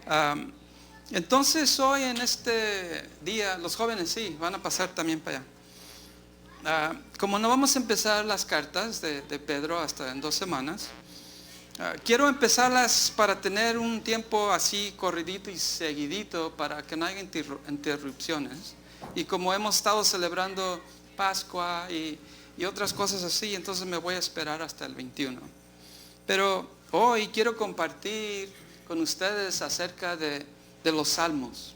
Am, entonces hoy en este día, los jóvenes sí, van a pasar también para allá. Como no vamos a empezar las cartas de Pedro hasta en 2 semanas, quiero empezarlas para tener un tiempo así corridito y seguidito para que no haya interrupciones. Y como hemos estado celebrando Pascua y otras cosas así, entonces me voy a esperar hasta el 21. Pero hoy quiero compartir con ustedes acerca de los salmos.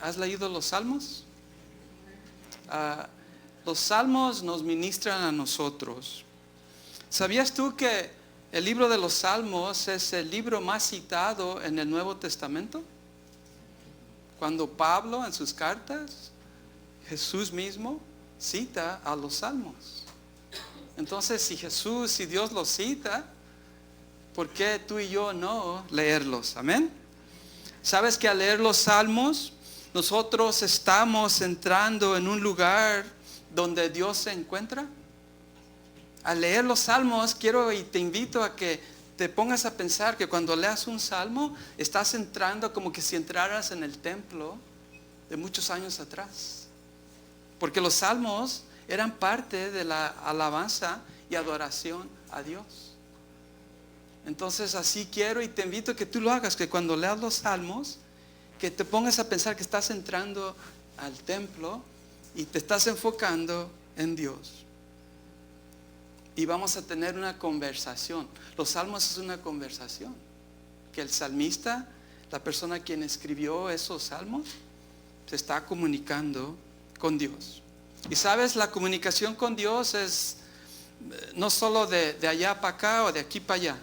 ¿Has leído los salmos? Los salmos nos ministran a nosotros. ¿Sabías tú que el libro de los salmos es el libro más citado en el Nuevo Testamento? Cuando Pablo en sus cartas, Jesús mismo cita a los salmos. Entonces, si Dios los cita, ¿por qué tú y yo no leerlos? Amén. ¿Sabes que al leer los salmos, nosotros estamos entrando en un lugar donde Dios se encuentra? Al leer los salmos, quiero y te invito a que te pongas a pensar que cuando leas un salmo, estás entrando como que si entraras en el templo de muchos años atrás. Porque los salmos eran parte de la alabanza y adoración a Dios. Entonces así quiero y te invito a que tú lo hagas, que cuando leas los salmos, que te pongas a pensar que estás entrando al templo y te estás enfocando en Dios. Y vamos a tener una conversación. Los salmos es una conversación. Que el salmista, la persona quien escribió esos salmos, se está comunicando con Dios. Y sabes, la comunicación con Dios es no solo de allá para acá o de aquí para allá.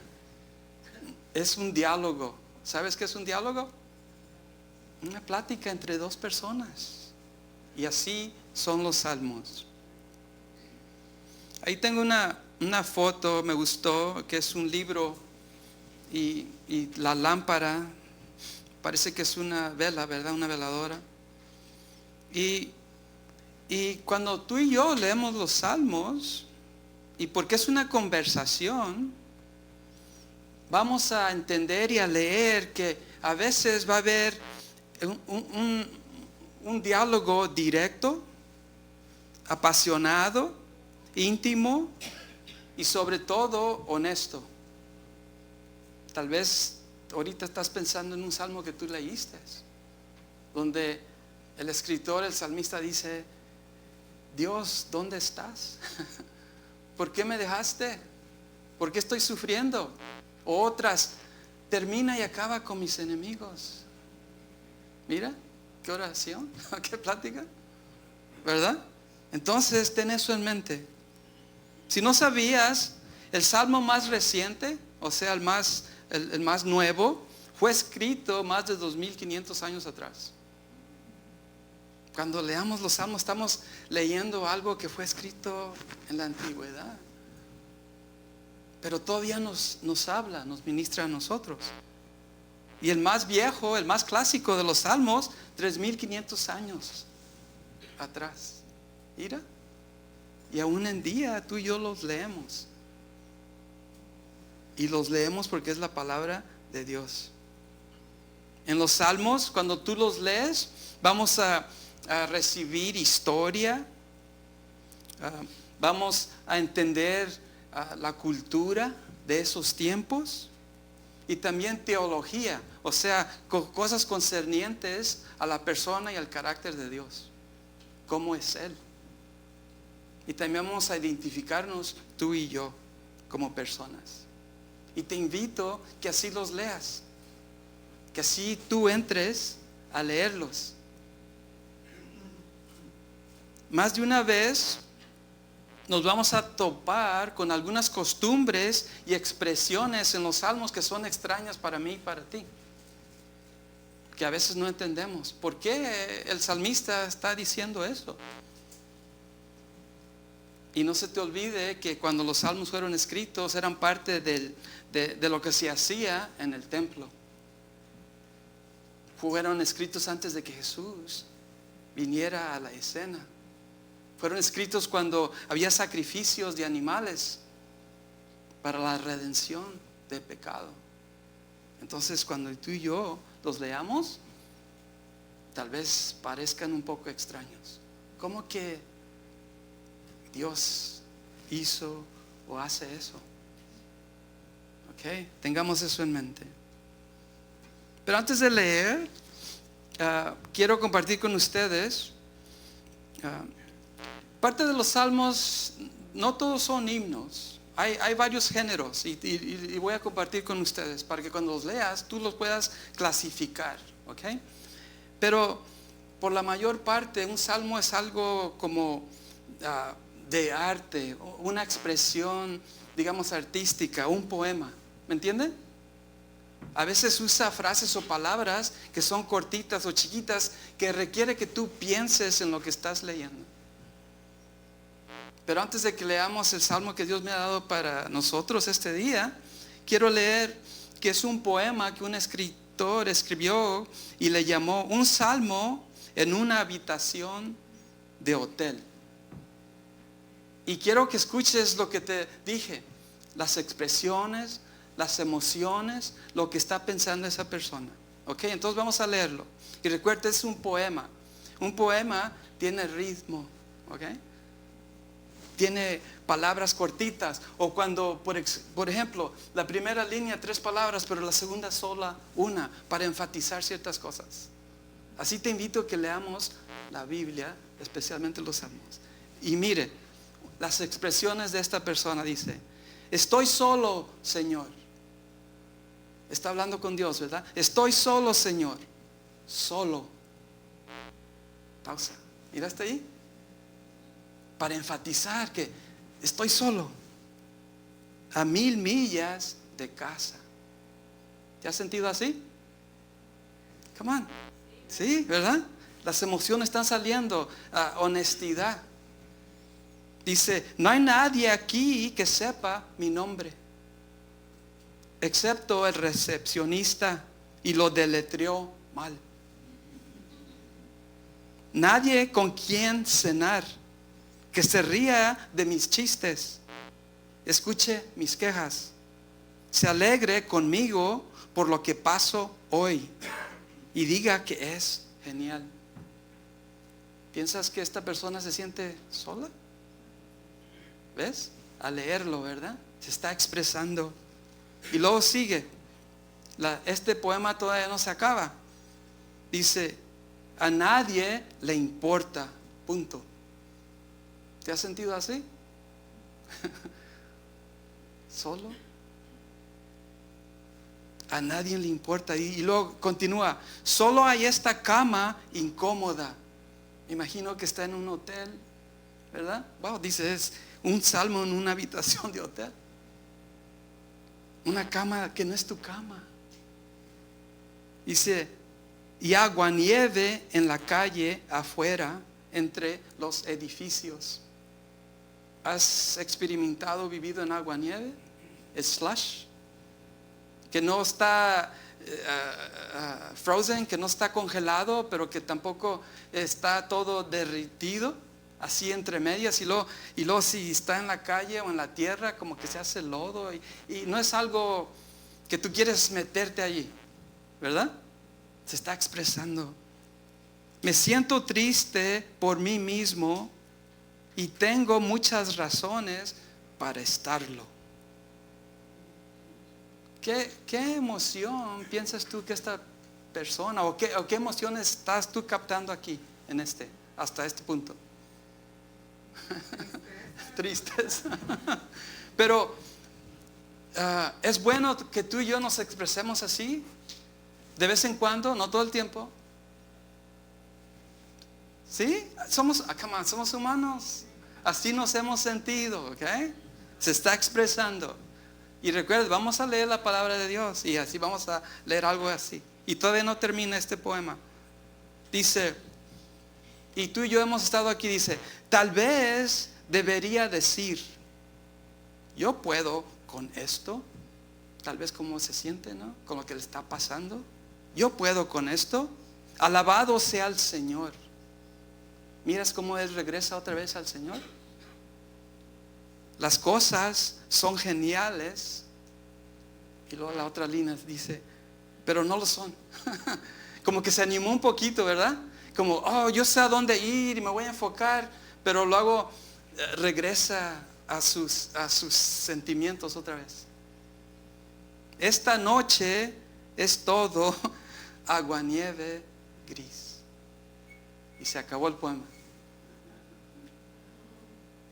Es un diálogo. ¿Sabes qué es un diálogo? Una plática entre dos personas. Y así son los salmos. Ahí tengo una foto, me gustó, que es un libro y la lámpara, parece que es una vela, ¿verdad? Una veladora. Y cuando tú y yo leemos los salmos, y porque es una conversación, vamos a entender y a leer que a veces va a haber un diálogo directo, apasionado, íntimo y sobre todo honesto. Tal vez ahorita estás pensando en un salmo que tú leíste, donde el escritor, el salmista dice: Dios, ¿dónde estás? ¿Por qué me dejaste? ¿Por qué estoy sufriendo? O otras: termina y acaba con mis enemigos. Mira, qué oración, qué plática, ¿verdad? Entonces ten eso en mente. Si no sabías, el salmo más reciente, o sea el más nuevo, fue escrito más de 2500 años atrás. Cuando leamos los salmos estamos leyendo algo que fue escrito en la antigüedad, pero todavía nos habla, nos ministra a nosotros. Y el más viejo, el más clásico de los salmos, 3500 años atrás. Mira, y aún en día tú y yo los leemos. Y los leemos porque es la palabra de Dios. En los salmos, cuando tú los lees, vamos a recibir historia, vamos a entender la cultura de esos tiempos y también teología, o sea, cosas concernientes a la persona y al carácter de Dios. ¿Cómo es Él? Y también vamos a identificarnos tú y yo como personas. Y te invito que así los leas, que así tú entres a leerlos. Más de una vez nos vamos a topar con algunas costumbres y expresiones en los salmos que son extrañas para mí y para ti, que a veces no entendemos. ¿Por qué el salmista está diciendo eso? Y no se te olvide que cuando los salmos fueron escritos eran parte de lo que se hacía en el templo. Fueron escritos antes de que Jesús viniera a la escena. Fueron escritos cuando había sacrificios de animales para la redención del pecado. Entonces cuando tú y yo los leamos, tal vez parezcan un poco extraños. ¿Cómo que Dios hizo o hace eso? Ok, tengamos eso en mente. Pero antes de leer, quiero compartir con ustedes, parte de los salmos, no todos son himnos. Hay varios géneros y voy a compartir con ustedes para que cuando los leas tú los puedas clasificar, ¿ok? Pero por la mayor parte un salmo es algo como de arte, una expresión, digamos, artística, un poema, ¿me entienden? A veces usa frases o palabras que son cortitas o chiquitas que requiere que tú pienses en lo que estás leyendo. Pero antes de que leamos el salmo que Dios me ha dado para nosotros este día, quiero leer que es un poema que un escritor escribió y le llamó un salmo en una habitación de hotel. Y quiero que escuches lo que te dije, las expresiones, las emociones, lo que está pensando esa persona. Ok, entonces vamos a leerlo. Y recuerda, es un poema. Un poema tiene ritmo, ok. Tiene palabras cortitas. O cuando, por ejemplo, la primera línea 3 palabras, pero la segunda sola una, para enfatizar ciertas cosas. Así te invito a que leamos la Biblia, especialmente los salmos. Y mire, las expresiones de esta persona dice: estoy solo, Señor. Está hablando con Dios, ¿verdad? Estoy solo, Señor. Solo. Pausa. ¿Mira hasta ahí? Para enfatizar que estoy solo. A 1000 millas de casa. ¿Te has sentido así? Come on. Sí, ¿verdad? Las emociones están saliendo. Honestidad. Dice: no hay nadie aquí que sepa mi nombre, excepto el recepcionista, y lo deletreó mal. Nadie con quien cenar, que se ría de mis chistes, escuche mis quejas, se alegre conmigo por lo que paso hoy y diga que es genial. ¿Piensas que esta persona se siente sola? ¿Ves? Al leerlo, ¿verdad? Se está expresando. Y luego sigue. Este poema todavía no se acaba. Dice: a nadie le importa. Punto. ¿Te has sentido así? ¿Solo? A nadie le importa. Y luego continúa: solo hay esta cama incómoda. Me imagino que está en un hotel, ¿verdad? Wow, dice, es un salmo en una habitación de hotel. Una cama que no es tu cama. Dice: y aguanieve en la calle afuera, entre los edificios. ¿Has experimentado, vivido en aguanieve? ¿Es slush? Que no está frozen, que no está congelado, pero que tampoco está todo derretido, así entre medias. Y luego si está en la calle o en la tierra, como que se hace lodo. Y no es algo que tú quieres meterte allí, ¿verdad? Se está expresando: me siento triste por mí mismo y tengo muchas razones para estarlo. ¿Qué emoción piensas tú que esta persona, o qué emociones estás tú captando aquí hasta este punto? Tristeza. Pero es bueno que tú y yo nos expresemos así de vez en cuando, no todo el tiempo. ¿Sí? Somos humanos. Así nos hemos sentido, ¿ok? Se está expresando. Y recuerda, vamos a leer la palabra de Dios y así vamos a leer algo así. Y todavía no termina este poema. Dice, y tú y yo hemos estado aquí, dice: tal vez debería decir, yo puedo con esto. Tal vez cómo se siente, ¿no? Con lo que le está pasando. Yo puedo con esto. Alabado sea el Señor. ¿Miras cómo él regresa otra vez al Señor? Las cosas son geniales. Y luego la otra línea dice: pero no lo son. Como que se animó un poquito, ¿verdad? Como, oh, yo sé a dónde ir y me voy a enfocar, pero luego regresa a sus sentimientos otra vez. Esta noche es todo aguanieve gris. Y se acabó el poema.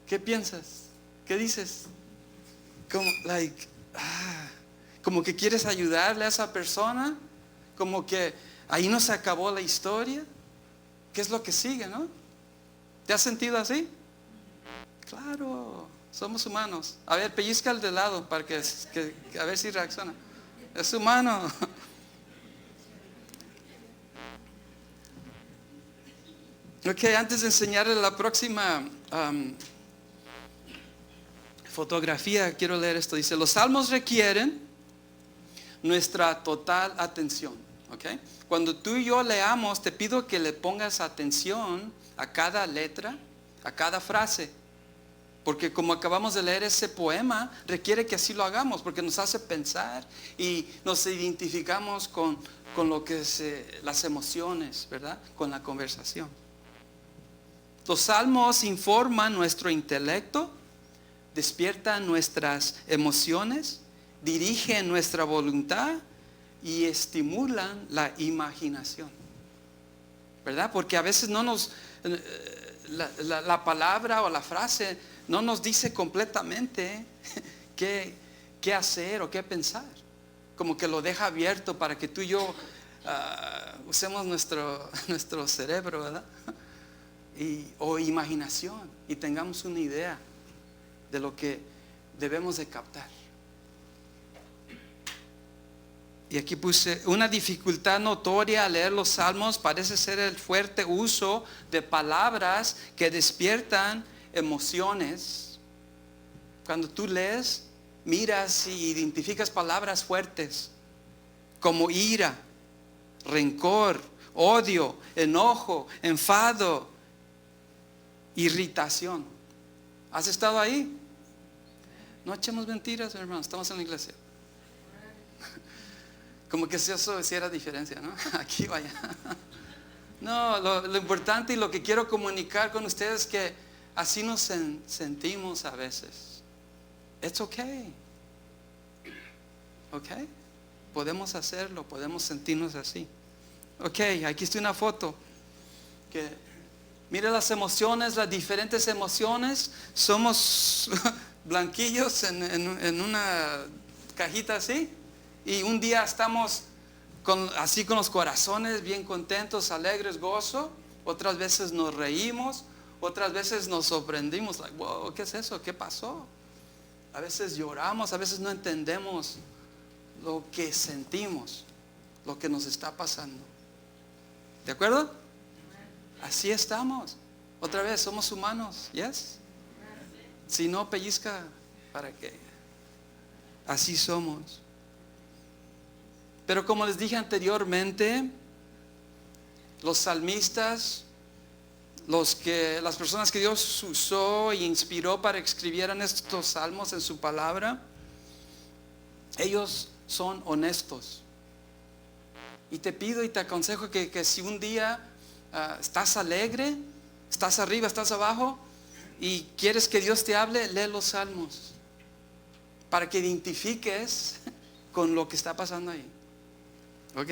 ¿Qué piensas? ¿Qué dices? Como que quieres ayudarle a esa persona, como que ahí no se acabó la historia. ¿Qué es lo que sigue, no? ¿Te has sentido así? Claro, somos humanos. A ver, pellizca al de lado para que a ver si reacciona. Es humano. Ok, antes de enseñarle la próxima fotografía, quiero leer esto. Dice, los salmos requieren nuestra total atención. Ok, cuando tú y yo leamos, te pido que le pongas atención a cada letra, a cada frase. Porque como acabamos de leer ese poema, requiere que así lo hagamos, porque nos hace pensar y nos identificamos con lo que las emociones, ¿verdad? Con la conversación. Los salmos informan nuestro intelecto, despiertan nuestras emociones, dirigen nuestra voluntad y estimulan la imaginación, ¿verdad? Porque a veces no nos la palabra o la frase no nos dice completamente qué hacer o qué pensar. Como que lo deja abierto para que tú y yo usemos nuestro cerebro, ¿verdad? O imaginación, y tengamos una idea de lo que debemos de captar. Y aquí puse, una dificultad notoria al leer los salmos parece ser el fuerte uso de palabras que despiertan emociones. Cuando tú lees, miras y identificas palabras fuertes como ira, rencor, odio, enojo, enfado, irritación. ¿Has estado ahí? No echemos mentiras, hermanos, estamos en la iglesia. Como que si eso hiciera diferencia, ¿no? Aquí vaya. No, lo importante y lo que quiero comunicar con ustedes es que así nos sentimos a veces. It's okay. Okay. Podemos hacerlo, podemos sentirnos así. Ok, aquí está una foto. Mira las emociones, las diferentes emociones. Somos blanquillos en una cajita así. Y un día estamos así con los corazones bien contentos, alegres, gozo. Otras veces nos reímos. Otras veces nos sorprendimos. Like, wow, ¿qué es eso? ¿Qué pasó? A veces lloramos, a veces no entendemos lo que sentimos, lo que nos está pasando. ¿De acuerdo? Así estamos. Otra vez, somos humanos. ¿Yes? Si no, pellizca para que. Así somos. Pero como les dije anteriormente, los salmistas, las personas que Dios usó e inspiró para que escribieran estos salmos en su palabra, ellos son honestos. Y te pido y te aconsejo que si un día estás alegre, estás arriba, estás abajo y quieres que Dios te hable, lee los salmos para que identifiques con lo que está pasando ahí. ¿Ok?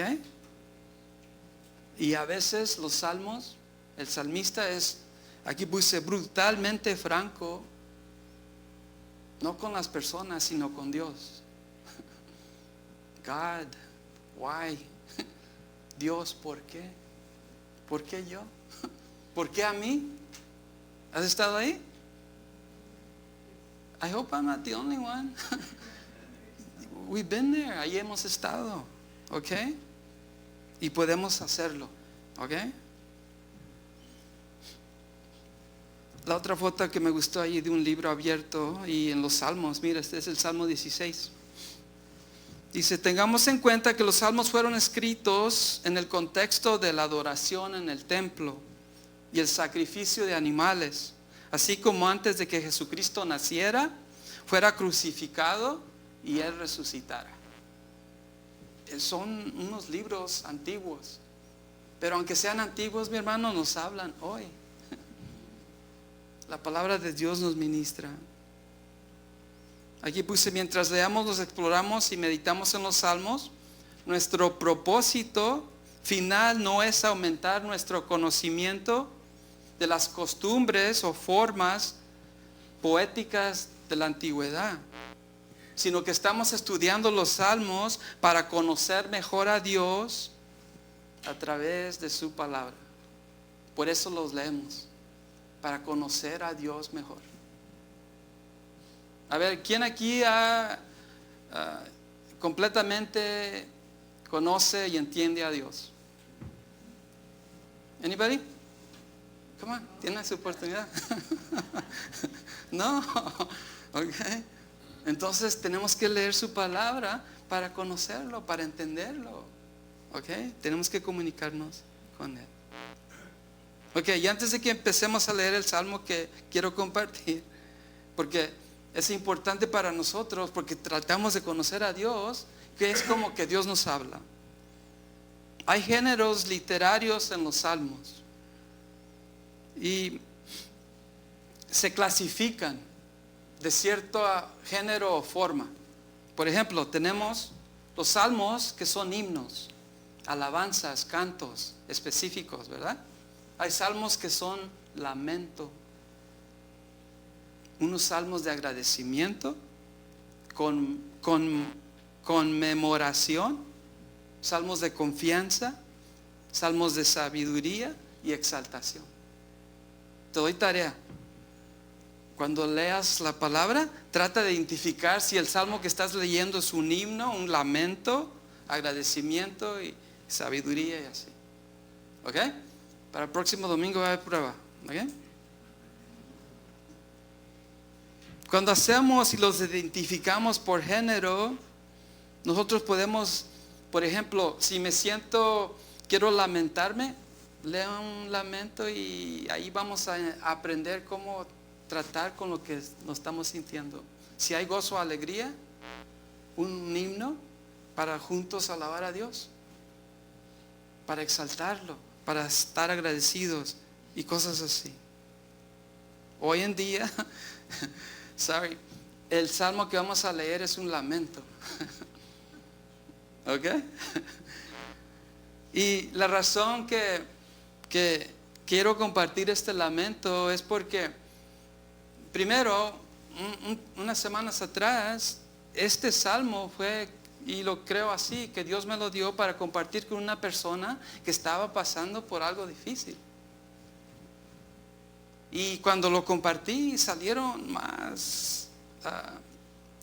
Y a veces los salmos, el salmista es, aquí puse, brutalmente franco, no con las personas, sino con Dios. God, why? Dios, ¿por qué? ¿Por qué yo? ¿Por qué a mí? ¿Has estado ahí? I hope I'm not the only one. We've been there, ahí hemos estado. ¿Ok? Y podemos hacerlo. ¿Ok? La otra foto que me gustó ahí de un libro abierto y en los salmos, mira, este es el Salmo 16. Dice, tengamos en cuenta que los salmos fueron escritos en el contexto de la adoración en el templo y el sacrificio de animales, así como antes de que Jesucristo naciera, fuera crucificado y Él resucitara. son unos libros antiguos. Pero aunque sean antiguos, mi hermano, nos hablan hoy. La palabra de Dios nos ministra. Aquí puse, mientras leamos, los exploramos y meditamos en los salmos, nuestro propósito final no es aumentar nuestro conocimiento de las costumbres o formas poéticas de la antigüedad, sino que estamos estudiando los salmos para conocer mejor a Dios a través de su palabra. Por eso los leemos, para conocer a Dios mejor. A ver, ¿quién aquí completamente conoce y entiende a Dios? Anybody? Come on, tiene su oportunidad. No, okay. Entonces tenemos que leer su palabra para conocerlo, para entenderlo. Okay, tenemos que comunicarnos con él. Okay, y antes de que empecemos a leer el salmo que quiero compartir, porque es importante para nosotros, porque tratamos de conocer a Dios, que es como que Dios nos habla. Hay géneros literarios en los salmos y se clasifican de cierto género o forma. Por ejemplo, tenemos los salmos que son himnos, alabanzas, cantos específicos, ¿verdad? Hay salmos que son lamento, unos salmos de agradecimiento, conmemoración, salmos de confianza, salmos de sabiduría y exaltación. Te doy tarea. Cuando leas la palabra, trata de identificar si el salmo que estás leyendo es un himno, un lamento, agradecimiento y sabiduría y así. ¿Ok? Para el próximo domingo va a haber prueba. ¿Ok? Cuando hacemos y los identificamos por género, nosotros podemos, por ejemplo, si me siento, quiero lamentarme, leo un lamento y ahí vamos a aprender cómo tratar con lo que nos estamos sintiendo. Si hay gozo o alegría, un himno para juntos alabar a Dios, para exaltarlo, para estar agradecidos y cosas así. Hoy en día, el salmo que vamos a leer es un lamento. ¿Ok? Y la razón que quiero compartir este lamento es porque, primero, unas semanas atrás, este salmo fue, y lo creo así, que Dios me lo dio para compartir con una persona que estaba pasando por algo difícil. Y cuando lo compartí, salieron más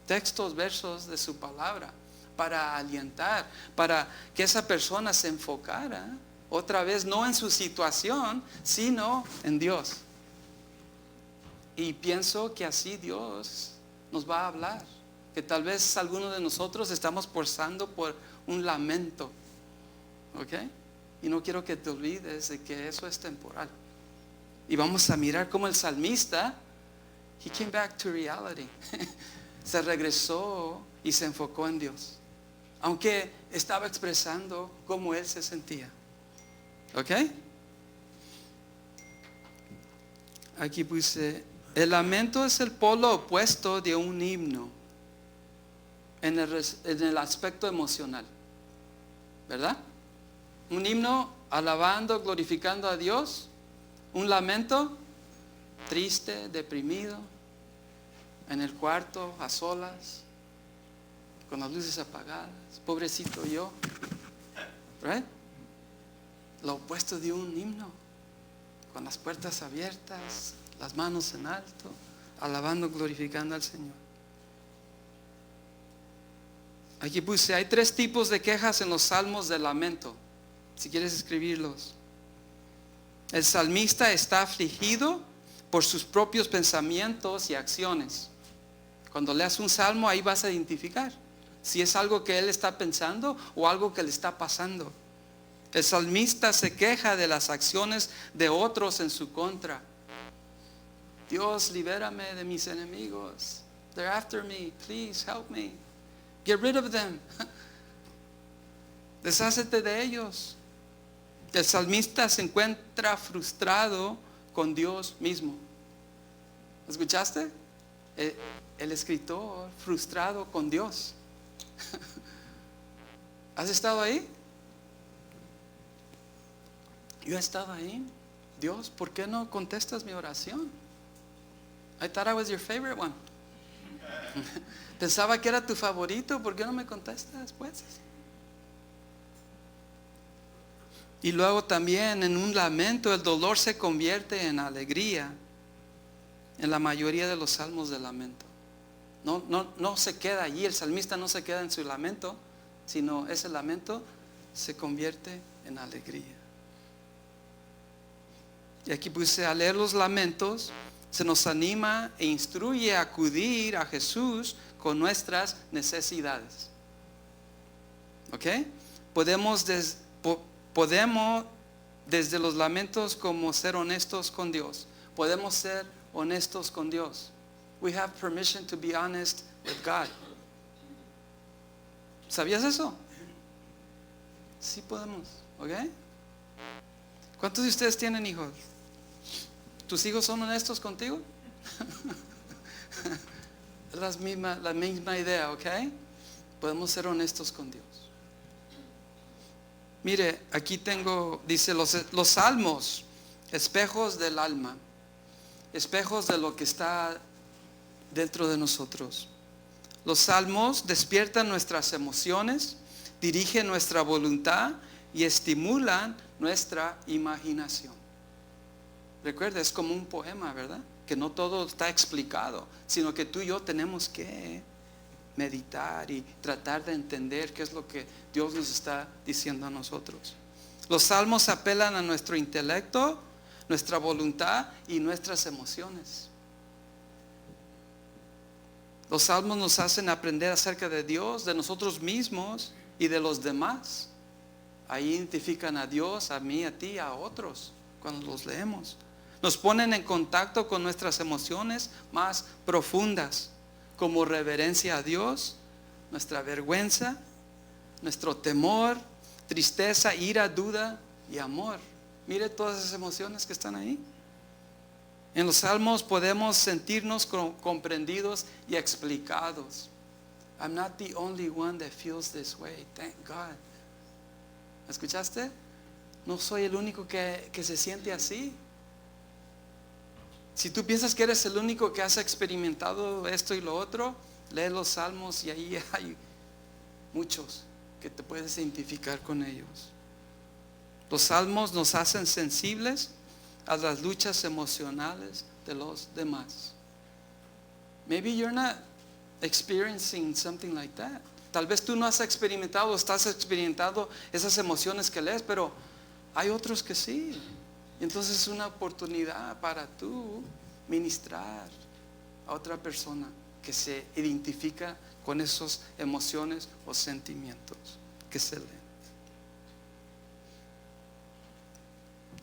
textos, versos de su palabra para alientar, para que esa persona se enfocara otra vez, no en su situación, sino en Dios. Y pienso que así Dios nos va a hablar, que tal vez algunos de nosotros estamos pasando por un lamento, ¿ok? Y no quiero que te olvides de que eso es temporal. Y vamos a mirar cómo el salmista, he came back to reality, se regresó y se enfocó en Dios, aunque estaba expresando cómo él se sentía. ¿Ok? Aquí puse, el lamento es el polo opuesto de un himno en el aspecto emocional, ¿verdad? Un himno alabando, glorificando a Dios. Un lamento, triste, deprimido, en el cuarto, a solas, con las luces apagadas, pobrecito yo, right? Lo opuesto de un himno, con las puertas abiertas, las manos en alto, alabando, glorificando al Señor. Aquí puse, hay 3 tipos de quejas en los salmos de lamento, si quieres escribirlos. El salmista está afligido por sus propios pensamientos y acciones. Cuando leas un salmo, ahí vas a identificar si es algo que él está pensando o algo que le está pasando. El salmista se queja de las acciones de otros en su contra. Dios, libérame de mis enemigos. They're after me. Please help me. Get rid of them. Deshácete de ellos. El salmista se encuentra frustrado con Dios mismo. ¿Escuchaste? El escritor frustrado con Dios. ¿Has estado ahí? Yo he estado ahí. Dios, ¿por qué no contestas mi oración? I thought I was your favorite one. Pensaba que era tu favorito. ¿Por qué no me contestas, pues? Y luego también en un lamento el dolor se convierte en alegría. En la mayoría de los salmos de lamento. No se queda allí. El salmista no se queda en su lamento, sino ese lamento se convierte en alegría. Y aquí puse: a leer los lamentos se nos anima e instruye a acudir a Jesús con nuestras necesidades. ¿Ok? Podemos desde los lamentos como ser honestos con Dios. Podemos ser honestos con Dios. We have permission to be honest with God. ¿Sabías eso? Sí podemos. ¿Ok? ¿Cuántos de ustedes tienen hijos? ¿Tus hijos son honestos contigo? Es la misma idea, ¿ok? Podemos ser honestos con Dios. Mire, aquí tengo, dice los salmos, espejos del alma, espejos de lo que está dentro de nosotros. Los salmos despiertan nuestras emociones, dirigen nuestra voluntad y estimulan nuestra imaginación. Recuerda, es como un poema, ¿verdad? Que no todo está explicado, sino que tú y yo tenemos que meditar y tratar de entender qué es lo que Dios nos está diciendo a nosotros. Los salmos apelan a nuestro intelecto, nuestra voluntad y nuestras emociones. Los salmos nos hacen aprender acerca de Dios, de nosotros mismos y de los demás. Ahí identifican a Dios, a mí, a ti, a otros cuando los leemos. Nos ponen en contacto con nuestras emociones más profundas, como reverencia a Dios, nuestra vergüenza, nuestro temor, tristeza, ira, duda y amor. Mire todas esas emociones que están ahí. En los salmos podemos sentirnos comprendidos y explicados. I'm not the only one that feels this way. Thank God. ¿Escuchaste? No soy el único que se siente así. Si tú piensas que eres el único que has experimentado esto y lo otro, lee los salmos y ahí hay muchos que te puedes identificar con ellos. Los salmos nos hacen sensibles a las luchas emocionales de los demás. Maybe you're not experiencing something like that. Tal vez tú no has experimentado, estás experimentando esas emociones que lees, pero hay otros que sí. Y entonces es una oportunidad para tú ministrar a otra persona que se identifica con esas emociones o sentimientos que se leen.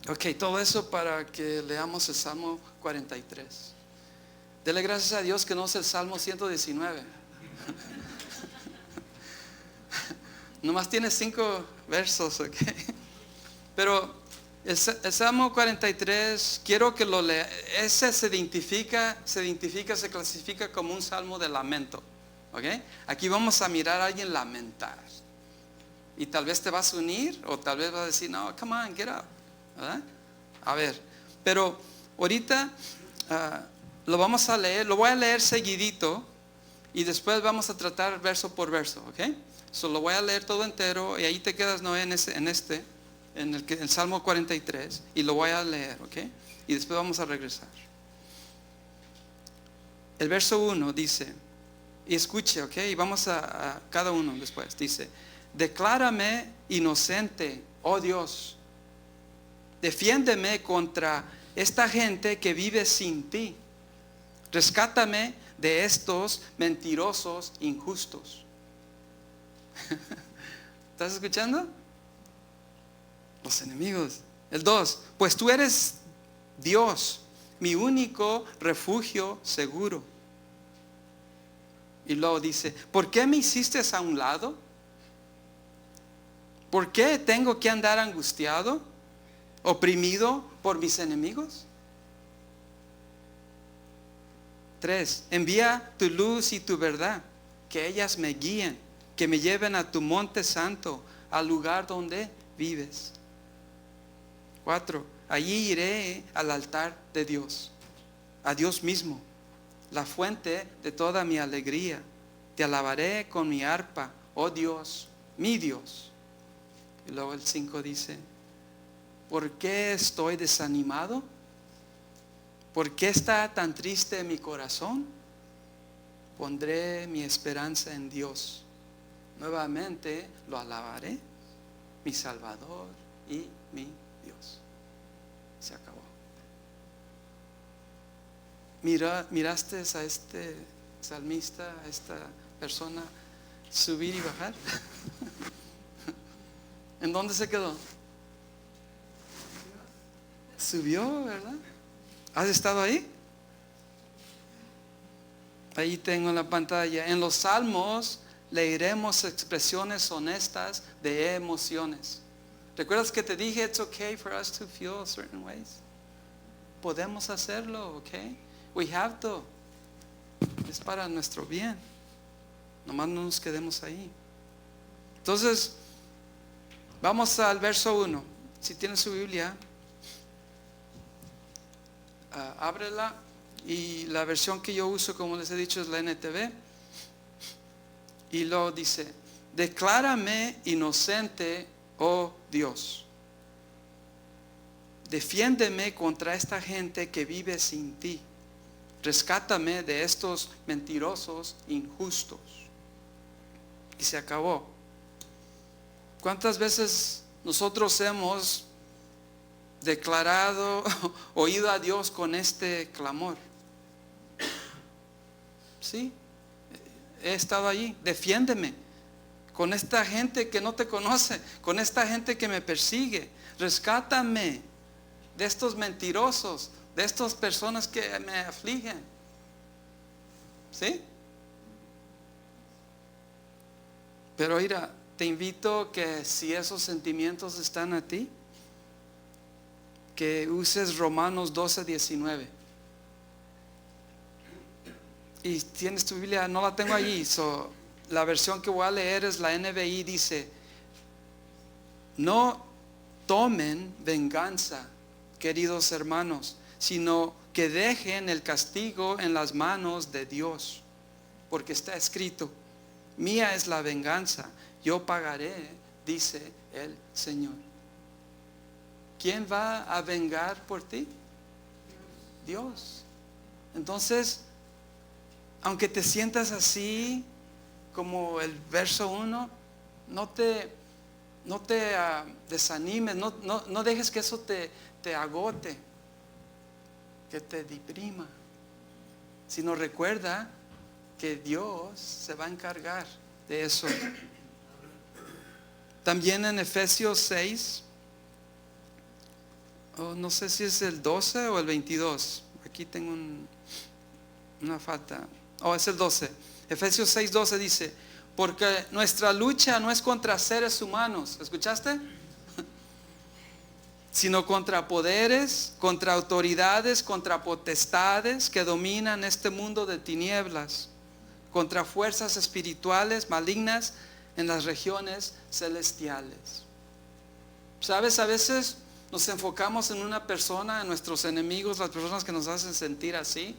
Ok, todo eso para que leamos el Salmo 43. Dele gracias a Dios que no es el Salmo 119. Nomás tiene 5 versos, ok. Pero el Salmo 43, quiero que lo lea. Ese se clasifica como un salmo de lamento. ¿Ok? Aquí vamos a mirar a alguien lamentar. Y tal vez te vas a unir o tal vez vas a decir, no, come on, get up. ¿Verdad? A ver, pero ahorita lo vamos a leer, lo voy a leer seguidito y después vamos a tratar verso por verso. ¿Ok? So, lo voy a leer todo entero y ahí te quedas, Noé, en el Salmo 43 y lo voy a leer, ¿ok? Y después vamos a regresar. El verso 1 dice, y escuche, ¿ok? Y vamos a cada uno después. Dice, declárame inocente, oh Dios, defiéndeme contra esta gente que vive sin ti, rescátame de estos mentirosos injustos. ¿Estás escuchando? Los enemigos. El 2, pues tú eres Dios, mi único refugio seguro. Y luego dice, ¿por qué me hiciste a un lado? ¿Por qué tengo que andar angustiado, oprimido por mis enemigos? 3. Envía tu luz y tu verdad, que ellas me guíen, que me lleven a tu monte santo, al lugar donde vives. 4. Allí iré al altar de Dios, a Dios mismo, la fuente de toda mi alegría. Te alabaré con mi arpa, oh Dios, mi Dios. Y luego el 5 dice, ¿por qué estoy desanimado? ¿Por qué está tan triste mi corazón? Pondré mi esperanza en Dios. Nuevamente lo alabaré, mi Salvador y mi Dios. Se acabó. ¿Miraste a este salmista, a esta persona subir y bajar? ¿En dónde se quedó? Subió, ¿verdad? ¿Has estado ahí? Ahí tengo en la pantalla. En los salmos leeremos expresiones honestas de emociones. ¿Recuerdas que te dije it's okay for us to feel certain ways? Podemos hacerlo, okay? We have to. Es para nuestro bien. Nomás no nos quedemos ahí. Entonces, vamos al verso 1. Si tienes su Biblia, ábrela. Y la versión que yo uso, como les he dicho, es la NTV. Y luego dice, declárame inocente, oh Dios. Defiéndeme contra esta gente que vive sin ti. Rescátame de estos mentirosos injustos. Y se acabó. ¿Cuántas veces nosotros hemos declarado, oído a Dios con este clamor? Sí, he estado allí. Defiéndeme con esta gente que no te conoce, con esta gente que me persigue. Rescátame de estos mentirosos, de estas personas que me afligen. ¿Sí? Pero mira, te invito que si esos sentimientos están a ti, que uses Romanos 12:19. Y tienes tu Biblia, no la tengo allí, la versión que voy a leer es la NBI, dice, no tomen venganza, queridos hermanos, sino que dejen el castigo en las manos de Dios, porque está escrito, mía es la venganza, yo pagaré, dice el Señor. ¿Quién va a vengar por ti? Dios. Entonces, aunque te sientas así, como el verso 1, no te desanimes, no dejes que eso te agote, que te deprima, sino recuerda que Dios se va a encargar de eso. También en Efesios 6, no sé si es el 12 o el 22, aquí tengo una falta. Es el 12. Efesios 6:12 dice, porque nuestra lucha no es contra seres humanos, ¿escuchaste? Sino contra poderes, contra autoridades, contra potestades que dominan este mundo de tinieblas, contra fuerzas espirituales malignas en las regiones celestiales. ¿Sabes? A veces nos enfocamos en una persona, en nuestros enemigos, las personas que nos hacen sentir así.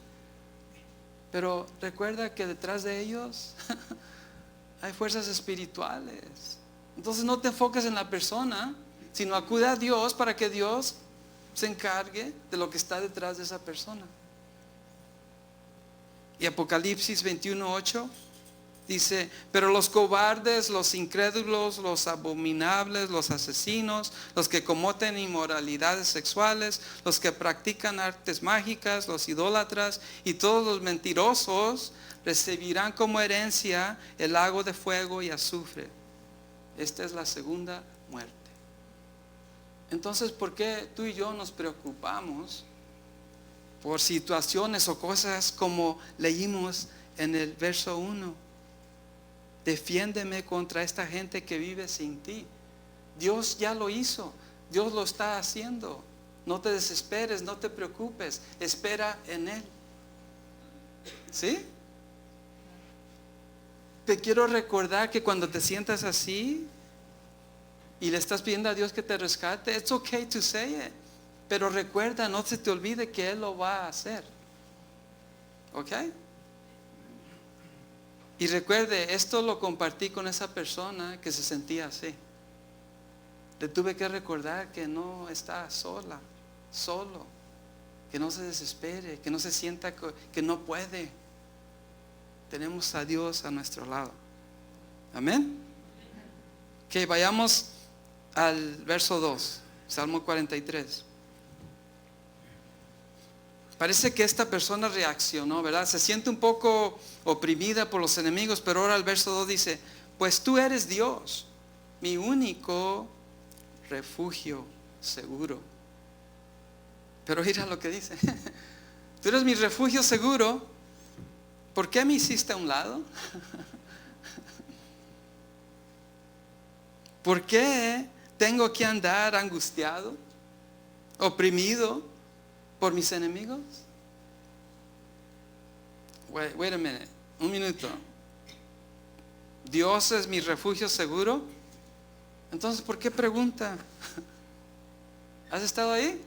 Pero recuerda que detrás de ellos hay fuerzas espirituales. Entonces no te enfoques en la persona, sino acude a Dios para que Dios se encargue de lo que está detrás de esa persona. Y Apocalipsis 21:8 dice, pero los cobardes, los incrédulos, los abominables, los asesinos, los que cometen inmoralidades sexuales, los que practican artes mágicas, los idólatras y todos los mentirosos recibirán como herencia el lago de fuego y azufre. Esta es la segunda muerte. Entonces, ¿por qué tú y yo nos preocupamos por situaciones o cosas como leímos en el verso 1? Defiéndeme contra esta gente que vive sin ti. Dios ya lo hizo. Dios lo está haciendo. No te desesperes, no te preocupes. Espera en Él. ¿Sí? Te quiero recordar que cuando te sientas así y le estás pidiendo a Dios que te rescate, it's okay to say it. Pero recuerda, no se te olvide que Él lo va a hacer. ¿Ok? Y recuerde, esto lo compartí con esa persona que se sentía así. Le tuve que recordar que no está sola, solo. Que no se desespere, que no se sienta que no puede. Tenemos a Dios a nuestro lado. Amén. Que vayamos al verso 2, Salmo 43. Parece que esta persona reaccionó, ¿verdad? Se siente un poco oprimida por los enemigos, pero ahora el verso 2 dice, pues tú eres Dios, mi único refugio seguro. Pero mira lo que dice. Tú eres mi refugio seguro. ¿Por qué me hiciste a un lado? ¿Por qué tengo que andar angustiado, oprimido por mis enemigos? Wait a minute, un minuto. Dios es mi refugio seguro. Entonces, ¿por qué pregunta? ¿Has estado ahí?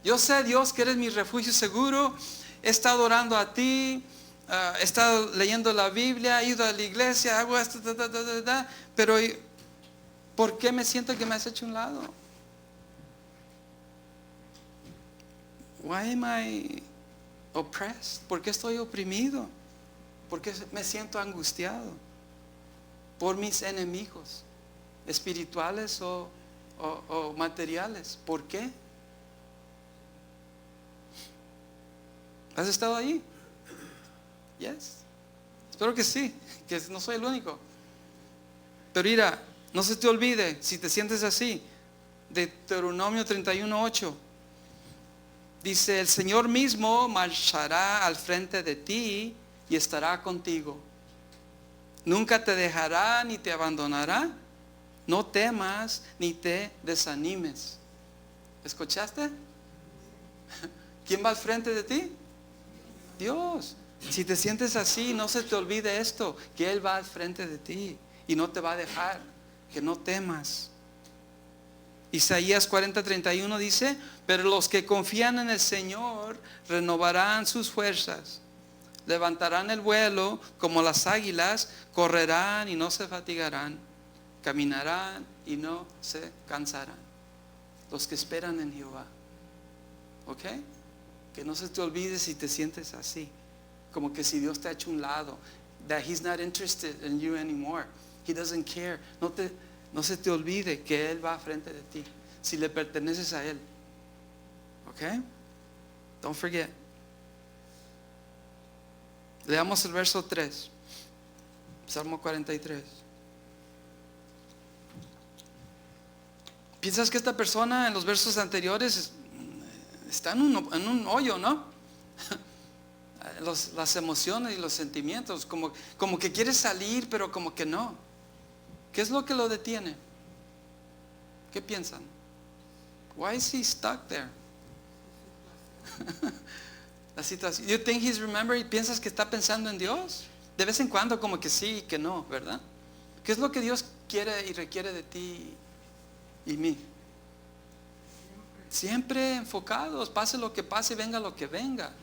Yo sé, Dios, que eres mi refugio seguro. He estado orando a ti, he estado leyendo la Biblia, he ido a la iglesia, hago esto, pero ¿por qué me siento que me has hecho a un lado? Why am I oppressed? ¿Por qué estoy oprimido? ¿Por qué me siento angustiado? Por mis enemigos espirituales o materiales. ¿Por qué? ¿Has estado ahí? Yes. Espero que sí, que no soy el único. Pero mira, no se te olvide, si te sientes así, Deuteronomio 31:8 dice, el Señor mismo marchará al frente de ti y estará contigo. Nunca te dejará ni te abandonará. No temas ni te desanimes. ¿Escuchaste? ¿Quién va al frente de ti? Dios. Si te sientes así, no se te olvide esto, que Él va al frente de ti y no te va a dejar, que no temas. Isaías 40:31 dice, pero los que confían en el Señor renovarán sus fuerzas, levantarán el vuelo como las águilas, correrán y no se fatigarán, caminarán y no se cansarán. Los que esperan en Jehová. ¿Ok? Que no se te olvide si te sientes así, como que si Dios te ha hecho un lado, that He's not interested in you anymore. He doesn't care. No se te olvide que Él va frente de ti, si le perteneces a Él. ¿Ok? Don't forget. Leamos el verso 3, Salmo 43. ¿Piensas que esta persona en los versos anteriores está en un hoyo, no? Las emociones y los sentimientos, como que quiere salir, pero como que no. ¿Qué es lo que lo detiene? ¿Qué piensan? Why is he stuck there? La situación. You think he's remembering? ¿Piensas que está pensando en Dios? De vez en cuando como que sí y que no, ¿verdad? ¿Qué es lo que Dios quiere y requiere de ti y mí? Siempre enfocados, pase lo que pase, venga lo que venga.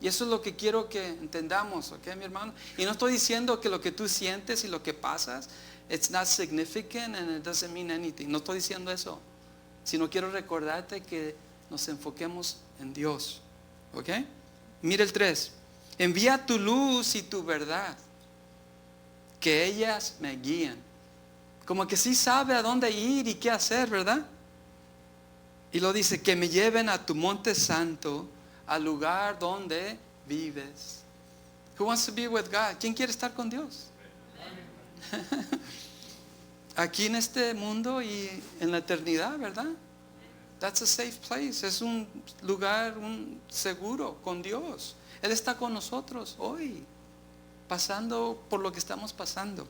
Y eso es lo que quiero que entendamos, ¿ok, mi hermano? Y no estoy diciendo que lo que tú sientes y lo que pasas, it's not significant and it doesn't mean anything. No estoy diciendo eso. Sino quiero recordarte que nos enfoquemos en Dios, ¿ok? Mira el 3. Envía tu luz y tu verdad, que ellas me guíen. Como que sí sabe a dónde ir y qué hacer, ¿verdad? Y lo dice, que me lleven a tu monte santo, al lugar donde vives. Who wants to be with God? ¿Quién quiere estar con Dios? Aquí en este mundo y en la eternidad, ¿verdad? That's a safe place. Es un lugar seguro con Dios. Él está con nosotros hoy, pasando por lo que estamos pasando.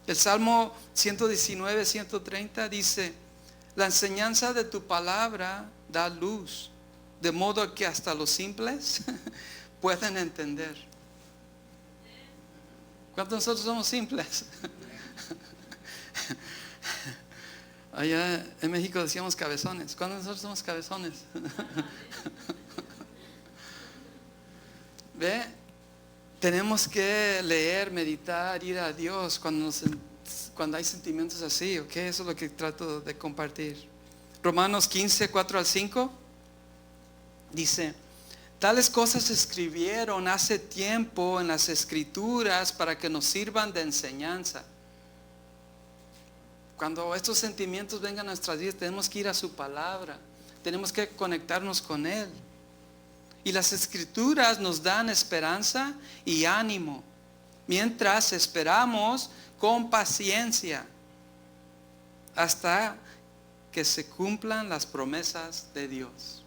El Salmo 119, 130 dice, la enseñanza de tu palabra da luz, de modo que hasta los simples pueden entender. ¿Cuántos de nosotros somos simples? Allá en México decíamos cabezones. ¿Cuántos de nosotros somos cabezones? ¿Ve? Tenemos que leer, meditar, ir a Dios cuando hay sentimientos así, ¿ok? Eso es lo que trato de compartir. Romanos 15, 4 al 5 dice, tales cosas se escribieron hace tiempo en las Escrituras para que nos sirvan de enseñanza. Cuando estos sentimientos vengan a nuestras vidas, tenemos que ir a su palabra, tenemos que conectarnos con Él. Y las Escrituras nos dan esperanza y ánimo, mientras esperamos con paciencia hasta que se cumplan las promesas de Dios.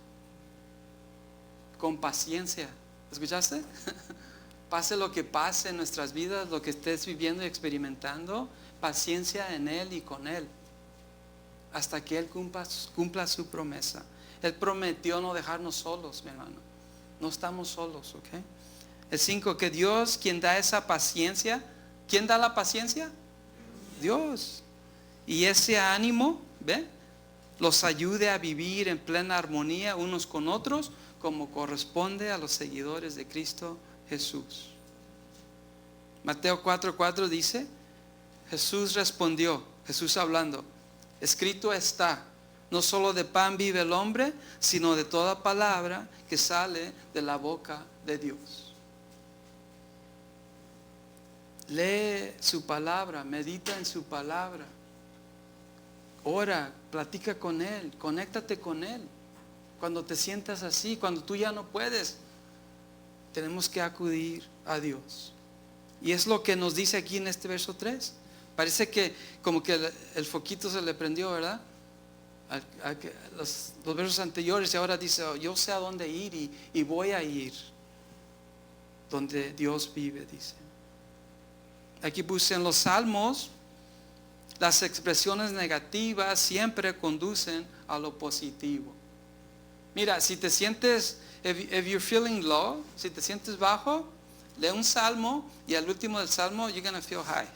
Con paciencia, ¿escuchaste? Pase lo que pase en nuestras vidas, lo que estés viviendo y experimentando, paciencia en Él y con Él, hasta que Él cumpla su promesa. Él prometió no dejarnos solos, mi hermano. No estamos solos, ¿ok? El 5, que Dios, quien da esa paciencia, ¿quién da la paciencia? Dios. Y ese ánimo, ¿ve? Los ayude a vivir en plena armonía unos con otros, como corresponde a los seguidores de Cristo Jesús. Mateo 4:4 dice, Jesús respondió, Jesús hablando, escrito está, no solo de pan vive el hombre, sino de toda palabra que sale de la boca de Dios. Lee su palabra, medita en su palabra, ora, platica con Él, conéctate con Él. Cuando te sientas así, cuando tú ya no puedes, tenemos que acudir a Dios. Y es lo que nos dice aquí en este verso 3. Parece que como que el foquito se le prendió, ¿verdad? Los versos anteriores, y ahora dice, yo sé a dónde ir y voy a ir donde Dios vive, dice. Aquí puse en los salmos, las expresiones negativas siempre conducen a lo positivo. Mira, si te sientes, if you're feeling low, si te sientes bajo, lee un salmo y al último del salmo you're gonna feel high.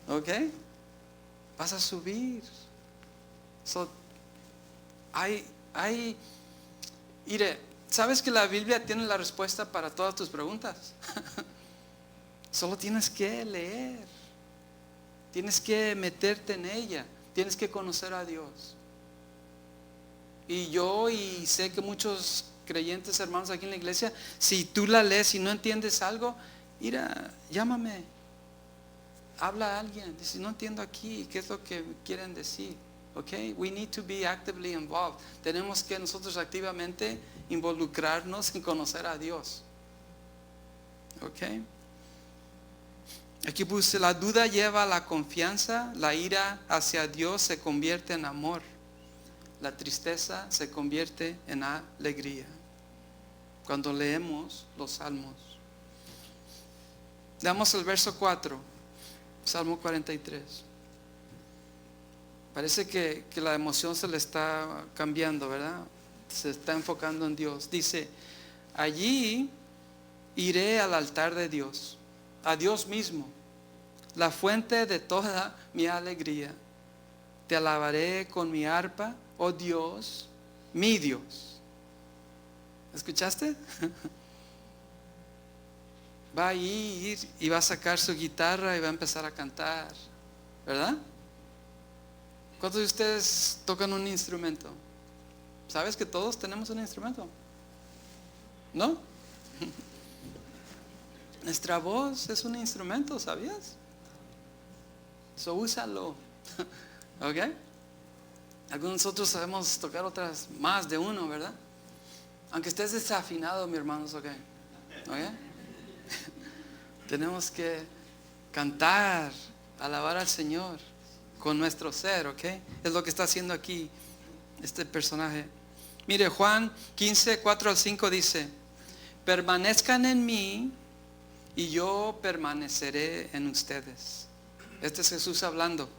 ¿Ok? Vas a subir. So, mire, ¿sabes que la Biblia tiene la respuesta para todas tus preguntas? Solo tienes que leer. Tienes que meterte en ella. Tienes que conocer a Dios. Y sé que muchos creyentes hermanos aquí en la iglesia, si tú la lees y no entiendes algo, mira, llámame. Habla a alguien. Dice, no entiendo aquí, ¿qué es lo que quieren decir? Okay, we need to be actively involved. Tenemos que nosotros activamente involucrarnos en conocer a Dios. Okay. Aquí puse, la duda lleva a la confianza, la ira hacia Dios se convierte en amor, la tristeza se convierte en alegría. Cuando leemos los salmos. Damos el verso 4, Salmo 43. Parece que la emoción se le está cambiando, ¿verdad? Se está enfocando en Dios. Dice, allí iré al altar de Dios, a Dios mismo, la fuente de toda mi alegría. Te alabaré con mi arpa, oh Dios, mi Dios. ¿Escuchaste? Va a ir y va a sacar su guitarra y va a empezar a cantar, ¿verdad? ¿Cuántos de ustedes tocan un instrumento? ¿Sabes que todos tenemos un instrumento? ¿No? Nuestra voz es un instrumento, ¿sabías? So úsalo. ¿Ok? Algunos de nosotros sabemos tocar otras más de uno, ¿verdad? Aunque estés desafinado, mi hermanos, ¿ok? ¿Ok? Tenemos que cantar, alabar al Señor con nuestro ser, ¿ok? Es lo que está haciendo aquí este personaje. Mire, Juan 15, 4 al 5 dice, permanezcan en mí y yo permaneceré en ustedes. Este es Jesús hablando.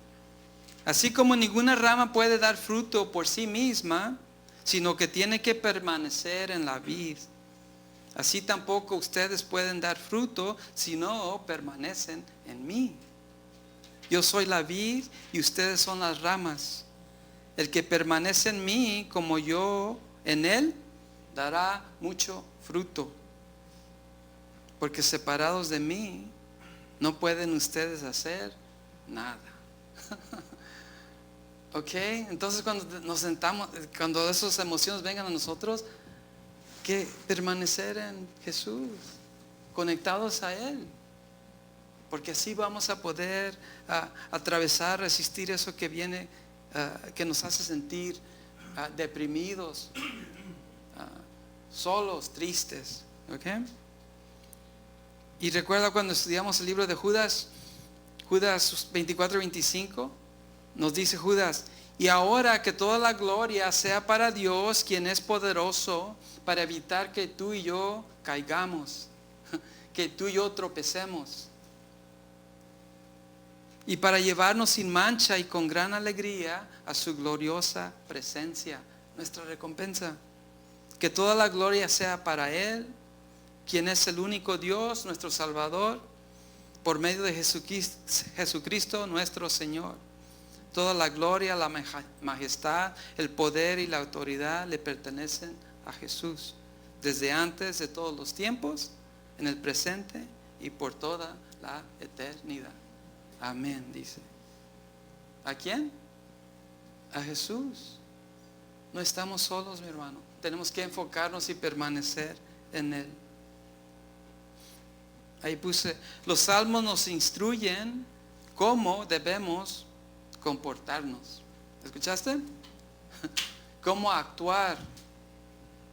Así como ninguna rama puede dar fruto por sí misma, sino que tiene que permanecer en la vid, así tampoco ustedes pueden dar fruto si no permanecen en mí. Yo soy la vid y ustedes son las ramas. El que permanece en mí como yo en él, dará mucho fruto. Porque separados de mí, no pueden ustedes hacer nada. Ok, entonces cuando nos sentamos, cuando esas emociones vengan a nosotros, que permanecer en Jesús, conectados a Él, porque así vamos a poder atravesar, resistir eso que viene, que nos hace sentir deprimidos, solos, tristes. ¿Ok? Y recuerda cuando estudiamos el libro de Judas 24-25, nos dice Judas: y ahora que toda la gloria sea para Dios, quien es poderoso para evitar que tú y yo caigamos, que tú y yo tropecemos, y para llevarnos sin mancha y con gran alegría a su gloriosa presencia, nuestra recompensa. Que toda la gloria sea para Él, quien es el único Dios, nuestro Salvador, por medio de Jesucristo nuestro Señor. Toda la gloria, la majestad, el poder y la autoridad le pertenecen a Jesús, desde antes de todos los tiempos, en el presente y por toda la eternidad. Amén, dice. ¿A quién? A Jesús. No estamos solos, mi hermano. Tenemos que enfocarnos y permanecer en Él. Ahí puse, los salmos nos instruyen cómo debemos comportarnos. ¿Escuchaste? Cómo actuar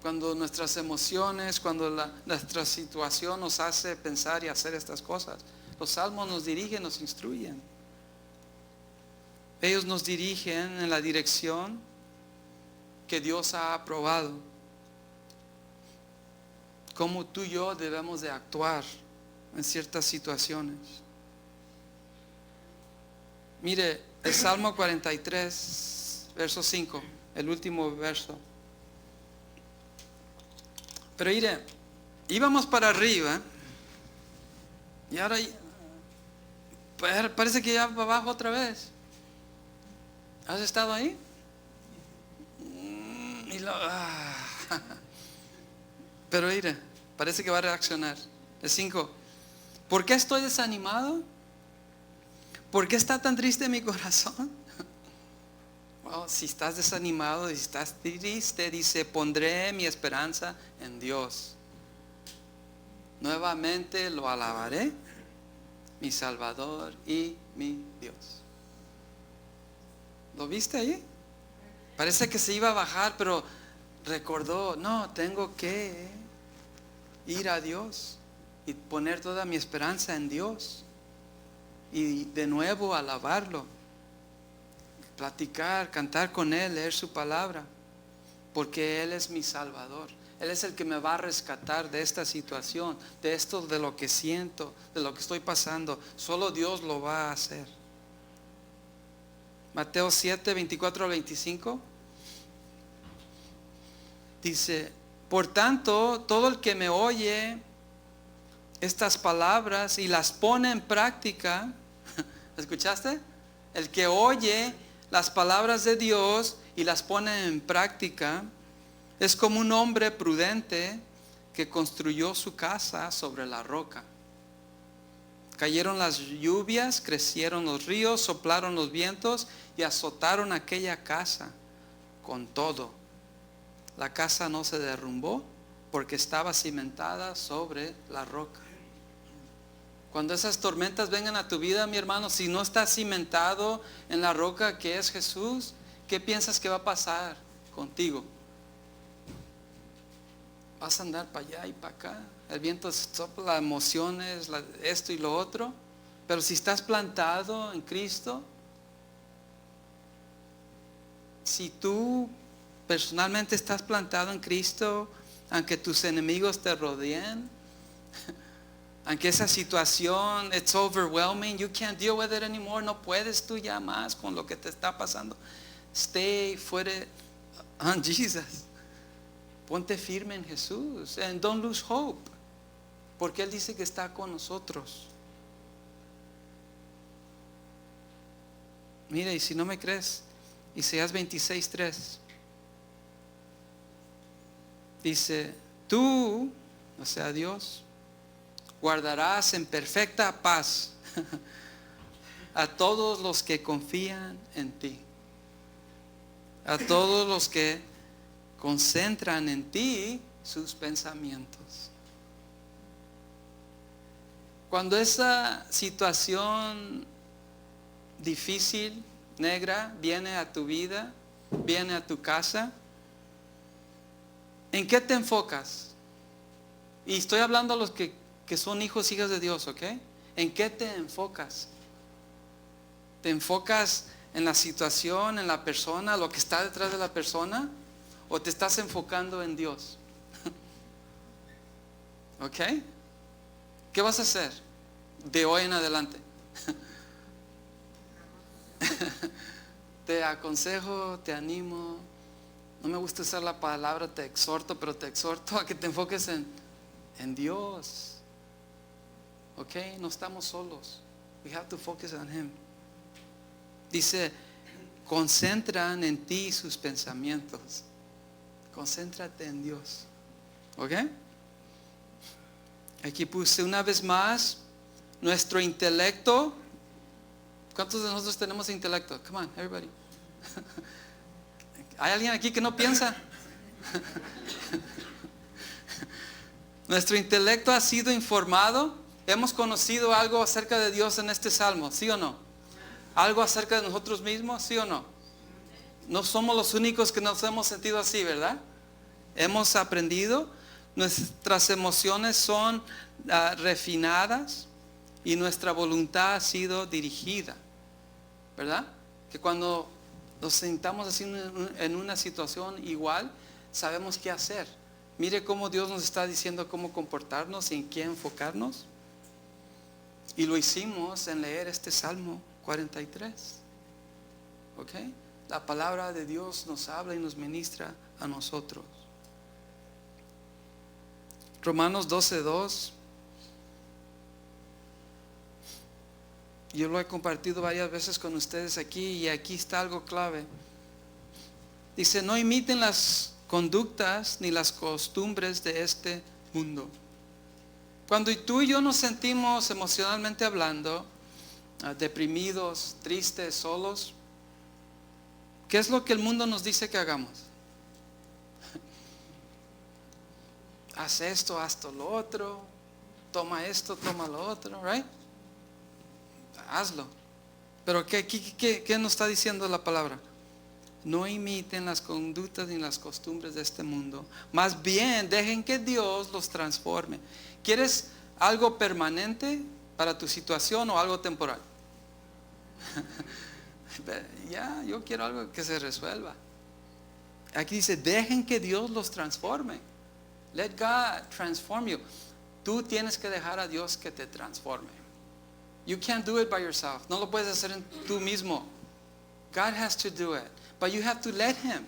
cuando nuestras emociones, cuando nuestra situación nos hace pensar y hacer estas cosas. Los salmos nos dirigen, nos instruyen. Ellos nos dirigen en la dirección que Dios ha aprobado. Cómo tú y yo debemos de actuar en ciertas situaciones. Mire, el Salmo 43, verso 5, el último verso. Pero mire, íbamos para arriba y ahora parece que ya va abajo otra vez. ¿Has estado ahí? Pero mire, parece que va a reaccionar. El 5. ¿Por qué estoy desanimado? ¿Por qué está tan triste mi corazón? Well, si estás desanimado y si estás triste, dice: pondré mi esperanza en Dios. Nuevamente lo alabaré, mi Salvador y mi Dios. ¿Lo viste ahí? Parece que se iba a bajar, pero recordó: no, tengo que ir a Dios y poner toda mi esperanza en Dios. Y de nuevo alabarlo, platicar, cantar con Él, leer su palabra, porque Él es mi Salvador. Él es el que me va a rescatar de esta situación, de esto, de lo que siento, de lo que estoy pasando. Solo Dios lo va a hacer. Mateo 7, 24 al 25 dice: por tanto, todo el que me oye estas palabras y las pone en práctica. ¿Escuchaste? El que oye las palabras de Dios y las pone en práctica es como un hombre prudente que construyó su casa sobre la roca. Cayeron las lluvias, crecieron los ríos, soplaron los vientos y azotaron aquella casa. Con todo, la casa no se derrumbó porque estaba cimentada sobre la roca. Cuando esas tormentas vengan a tu vida, mi hermano, si no estás cimentado en la roca que es Jesús, ¿qué piensas que va a pasar contigo? Vas a andar para allá y para acá. El viento sopla, las emociones, esto y lo otro. Pero si estás plantado en Cristo, si tú personalmente estás plantado en Cristo, aunque tus enemigos te rodeen, Aunque esa situación, it's overwhelming, you can't deal with it anymore, no puedes tú ya más con lo que te está pasando. Stay footed on Jesus. Ponte firme en Jesús. And don't lose hope. Porque Él dice que está con nosotros. Mira, y si no me crees, Isaías 26:3 dice: tú, o sea Dios, guardarás en perfecta paz a todos los que confían en ti, a todos los que concentran en ti sus pensamientos. Cuando esa situación difícil, negra, viene a tu vida, viene a tu casa, ¿en qué te enfocas? Y estoy hablando a los que son hijos, hijas de Dios, ¿ok? ¿En qué te enfocas? ¿Te enfocas en la situación, en la persona, lo que está detrás de la persona? ¿O te estás enfocando en Dios? ¿Ok? ¿Qué vas a hacer de hoy en adelante? Te aconsejo, te animo. No me gusta usar la palabra te exhorto, pero te exhorto a que te enfoques en Dios. ¿Ok? No estamos solos. We have to focus on Him. Dice, concentran en ti sus pensamientos. Concéntrate en Dios. ¿Ok? Aquí puse una vez más nuestro intelecto. ¿Cuántos de nosotros tenemos intelecto? Come on, everybody. ¿Hay alguien aquí que no piensa? Nuestro intelecto ha sido informado. Hemos conocido algo acerca de Dios en este salmo, ¿sí o no? Algo acerca de nosotros mismos, ¿sí o no? No somos los únicos que nos hemos sentido así, ¿verdad? Hemos aprendido. Nuestras emociones son refinadas y nuestra voluntad ha sido dirigida, ¿verdad? Que cuando nos sentamos así en una situación igual, sabemos qué hacer. Mire cómo Dios nos está diciendo cómo comportarnos y en qué enfocarnos. Y lo hicimos en leer este Salmo 43. ¿Ok? La palabra de Dios nos habla y nos ministra a nosotros. Romanos 12:2. Yo lo he compartido varias veces con ustedes aquí y aquí está algo clave. Dice, no imiten las conductas ni las costumbres de este mundo. Cuando tú y yo nos sentimos emocionalmente hablando, deprimidos, tristes, solos, ¿qué es lo que el mundo nos dice que hagamos? Haz esto, haz lo otro, toma esto, toma lo otro, right? Hazlo. Pero ¿qué nos está diciendo la palabra? No imiten las conductas ni las costumbres de este mundo. Más bien, dejen que Dios los transforme. ¿Quieres algo permanente para tu situación o algo temporal? Ya, yo quiero algo que se resuelva. Aquí dice, dejen que Dios los transforme. Let God transform you. Tú tienes que dejar a Dios que te transforme. You can't do it by yourself. No lo puedes hacer tú mismo. God has to do it. But you have to let Him.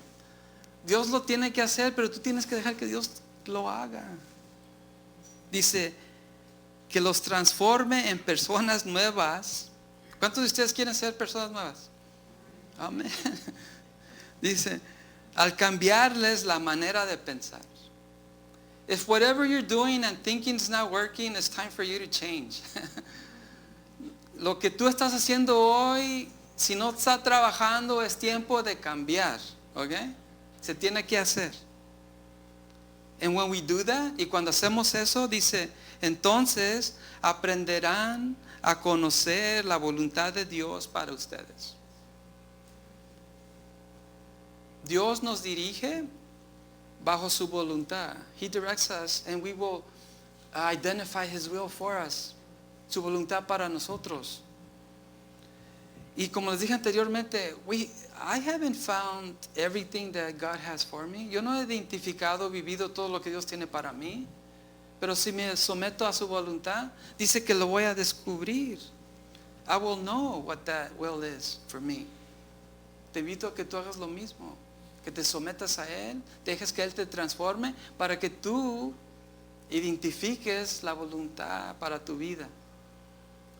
Dios lo tiene que hacer, pero tú tienes que dejar que Dios lo haga. Dice, que los transforme en personas nuevas. ¿Cuántos de ustedes quieren ser personas nuevas? Amén. Dice, al cambiarles la manera de pensar. If whatever you're doing and thinking is not working, it's time for you to change. Lo que tú estás haciendo hoy, si no está trabajando, es tiempo de cambiar. ¿Ok? Se tiene que hacer. And when we do that, y cuando hacemos eso, dice, entonces aprenderán a conocer la voluntad de Dios para ustedes. Dios nos dirige bajo su voluntad. He directs us and we will identify His will for us. Su voluntad para nosotros. Y como les dije anteriormente, I haven't found everything that God has for me. Yo no he identificado, vivido todo lo que Dios tiene para mí. Pero si me someto a su voluntad, dice que lo voy a descubrir. I will know what that will is for me. Te invito a que tú hagas lo mismo, que te sometas a Él, dejes que Él te transforme para que tú identifiques la voluntad para tu vida.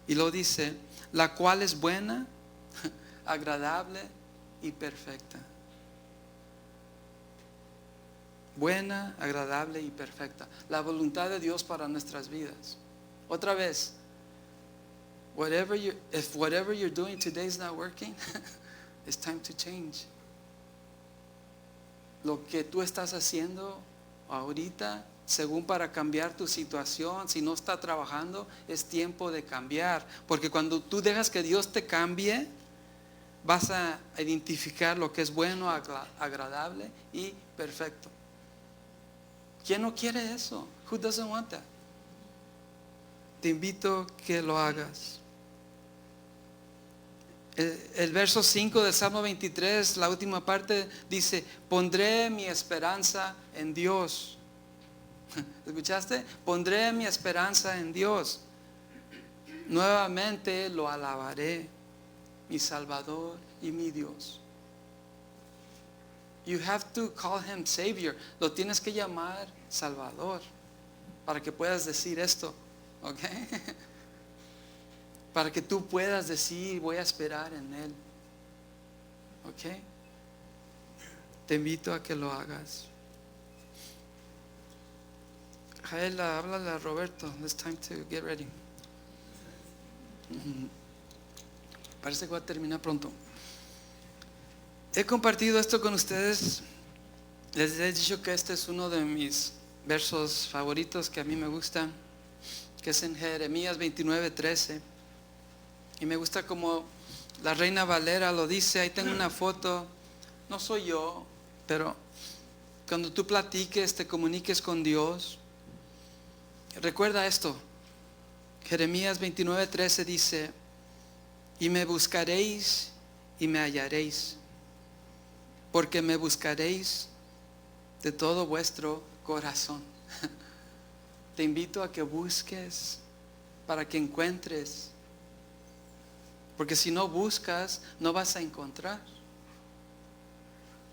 Y lo dice, la cual es buena, agradable y perfecta. Buena, agradable y perfecta. La voluntad de Dios para nuestras vidas. Otra vez, if whatever you're doing today is not working, it's time to change. Lo que tú estás haciendo ahorita, según para cambiar tu situación, si no está trabajando, es tiempo de cambiar. Porque cuando tú dejas que Dios te cambie, vas a identificar lo que es bueno, agradable y perfecto. ¿Quién no quiere eso? Who doesn't want that? Te invito a que lo hagas. El verso 5 del Salmo 23, la última parte, dice, pondré mi esperanza en Dios. ¿Escuchaste? Pondré mi esperanza en Dios. Nuevamente lo alabaré, mi Salvador y mi Dios. You have to call him Savior. Lo tienes que llamar Salvador para que puedas decir esto, ¿ok? Para que tú puedas decir, voy a esperar en Él, ¿ok? Te invito a que lo hagas. Jael, háblale a Roberto. It's time to get ready. Parece que va a terminar pronto. He compartido esto con ustedes. Les he dicho que este es uno de mis versos favoritos que a mí me gustan, que es en Jeremías 29:13. Y me gusta como la Reina Valera lo dice. Ahí tengo una foto. No soy yo, pero cuando tú platiques, te comuniques con Dios, recuerda esto. Jeremías 29:13 dice, y me buscaréis y me hallaréis, porque me buscaréis de todo vuestro corazón. Te invito a que busques para que encuentres, porque si no buscas, no vas a encontrar.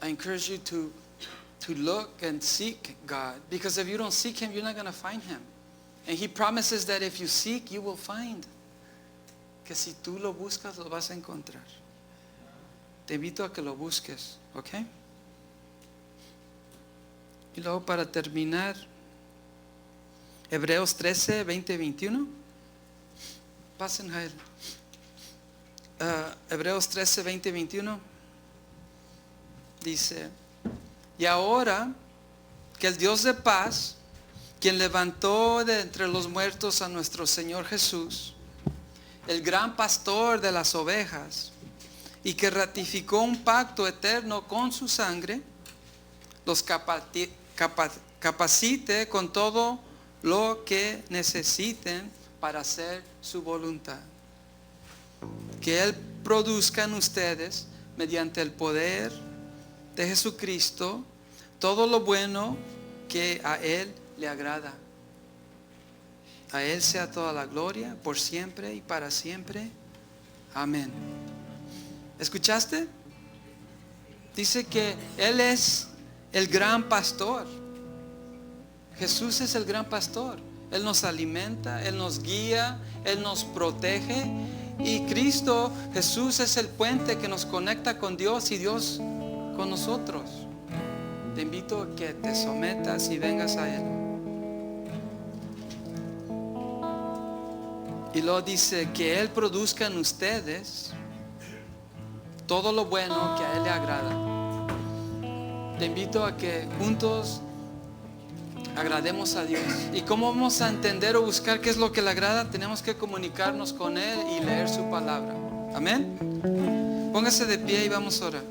I encourage you to look and seek God, because if you don't seek Him, you're not going to find Him. And He promises that if you seek, you will find. Que si tú lo buscas, lo vas a encontrar. Te invito a que lo busques, ¿ok? Y luego para terminar, Hebreos 13, 20, 21. Pasen a él. Hebreos 13, 20, 21. Dice, y ahora que el Dios de paz, quien levantó de entre los muertos a nuestro Señor Jesús, el gran pastor de las ovejas, y que ratificó un pacto eterno con su sangre, los capacite con todo lo que necesiten para hacer su voluntad. Que Él produzca en ustedes, mediante el poder de Jesucristo, todo lo bueno que a Él le agrada. A Él sea toda la gloria, por siempre y para siempre. Amén. ¿Escuchaste? Dice que Él es el gran pastor. Jesús es el gran pastor. Él nos alimenta, Él nos guía, Él nos protege. Y Cristo, Jesús, es el puente que nos conecta con Dios y Dios con nosotros. Te invito a que te sometas y vengas a Él. Y luego dice que Él produzca en ustedes todo lo bueno que a Él le agrada. Te invito a que juntos agrademos a Dios. ¿Y cómo vamos a entender o buscar qué es lo que le agrada? Tenemos que comunicarnos con Él y leer su palabra. Amén. Póngase de pie y vamos a orar.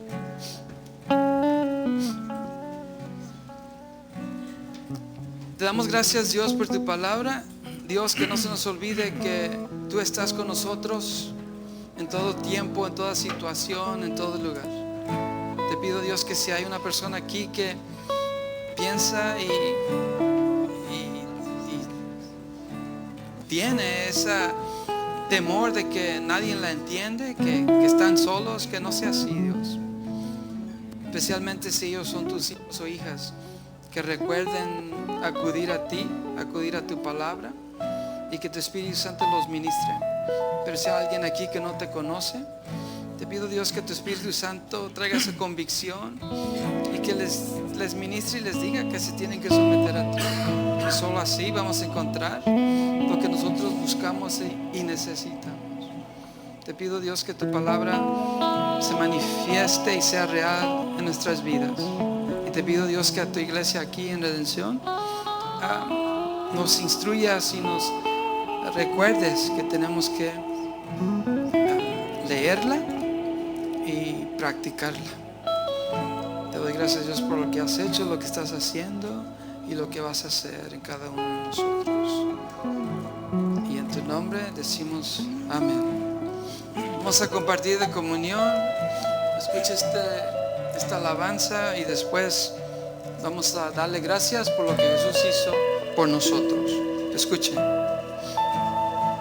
Te damos gracias, Dios, por tu palabra. Dios, que no se nos olvide que tú estás con nosotros en todo tiempo, en toda situación, en todo lugar. Te pido, Dios, que si hay una persona aquí que piensa y tiene ese temor de que nadie la entiende, que están solos, que no sea así, Dios. Especialmente si ellos son tus hijos o hijas, que recuerden acudir a ti, acudir a tu palabra, y que tu Espíritu Santo los ministre. Pero si hay alguien aquí que no te conoce, te pido, Dios, que tu Espíritu Santo traiga esa convicción y que les ministre y les diga que se tienen que someter a ti. Y solo así vamos a encontrar lo que nosotros buscamos y necesitamos. Te pido, Dios, que tu palabra se manifieste y sea real en nuestras vidas. Y te pido, Dios, que a tu iglesia aquí en Redención nos instruyas y nos recuerdes que tenemos que leerla y practicarla. Te doy gracias, Dios, por lo que has hecho, lo que estás haciendo y lo que vas a hacer en cada uno de nosotros. Y en tu nombre decimos amén. Vamos a compartir de comunión. Escucha esta alabanza y después vamos a darle gracias por lo que Jesús hizo por nosotros. Escuchen.